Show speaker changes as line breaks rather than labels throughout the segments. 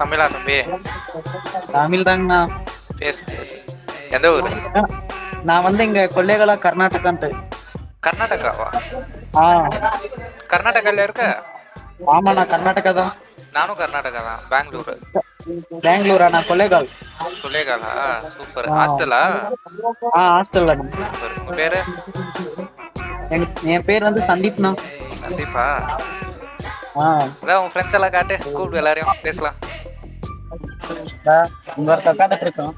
தமிழா தம்பி?
தமிழ் தாங்கண்ணா.
பேசு பேசு. எந்த ஊரு?
நான் வந்து இங்க கொல்லேகாலா கர்நாடகான்ட்டு.
கர்நாடகாவா?
ஆ
கர்நாடகால இருக்க?
ஆமாண்ணா, கர்நாடகா தான்.
நானும் கர்நாடகா தான், பெங்களூரு.
பெங்களூரா? நான் கொல்லேகால்.
கொல்லேகாலா? சூப்பர்.
ஆ
ஹாஸ்டலா?
ஹாஸ்டல்ல.
சூப்பர். உங்க பேரு?
என் பேர் வந்து சந்தீப்ண்ணா.
சந்தீப்பா?
ஆ
அதான் உன் ஃப்ரெண்ட்ஸ் எல்லாம் காட்டு, கூப்பிடு எல்லாரையும் பேசலாம்.
இங்க ஒருத்தர் உட்காந்துட்டு இருக்கோம்.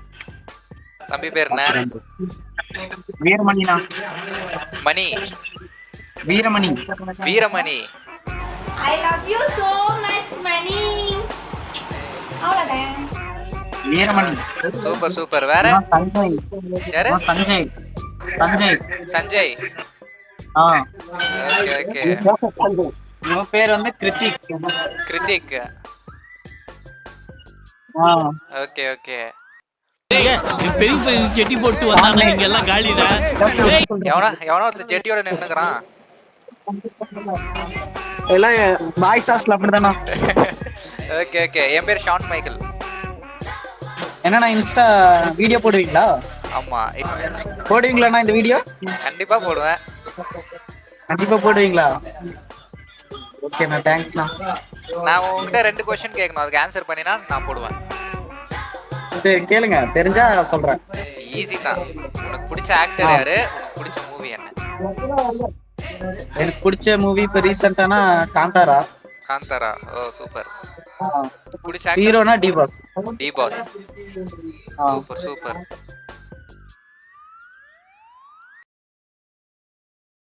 தம்பி பேர் என்ன?
வீரமணிண்ணா.
மணி.
Veeramani.
Veeramani.
I love you so much, Mani. அவ்வளவுதான்.
வீரமணி.
Super super. வேற?
சஞ்சய்.
யாரு?
சஞ்சய். சஞ்சய்.
சஞ்சய்.
ஆ
ஓகே ஓகே.
இவன் பேர் வந்து கிருத்திக்.
கிருத்திக்.
ஆ
ஓகே ஓகே.
பெரிய பெரிய செட்டி போட்டு வந்தாங்க, நீங்க எல்லாம் காலிடா.
எவனோ ஒருத்த ஜெட்டியோட நின்னுக்கிறான்.
எல்லாம் பாய்ஸ் ஹாஸ்டல் அப்படிதானா?
Okay okay. என் பேர் ஷான் மைக்கேல்.
என்னண்ணா இன்ஸ்டா வீடியோ போடுவீங்களா?
ஆமா,
போடுவீங்களாண்ணா இந்த வீடியோ?
கண்டிப்பா போடுவேன்.
கண்டிப்பா போடுவீங்களா? ஓகேண்ணா, தேங்க்ஸ்ண்ணா.
நான் உங்ககிட்ட 2 கொஸ்டின் கேட்கணும், அதுக்கு ஆன்சர் பண்ணினா நான் போடுவேன்.
சரி கேளுங்க, தெரிஞ்சா சொல்றேன்.
ஈஸி தான். உனக்கு பிடிச்ச ஆக்டர் யாரு? உனக்கு பிடிச்ச மூவி என்ன?
எனக்கு பிடிச்ச மூவி இப்ப ரீசெண்டானா காந்தாரா.
காந்தாரா. Oh super. பிடிச்ச
ஹீரோனா D boss.
D boss. Super super.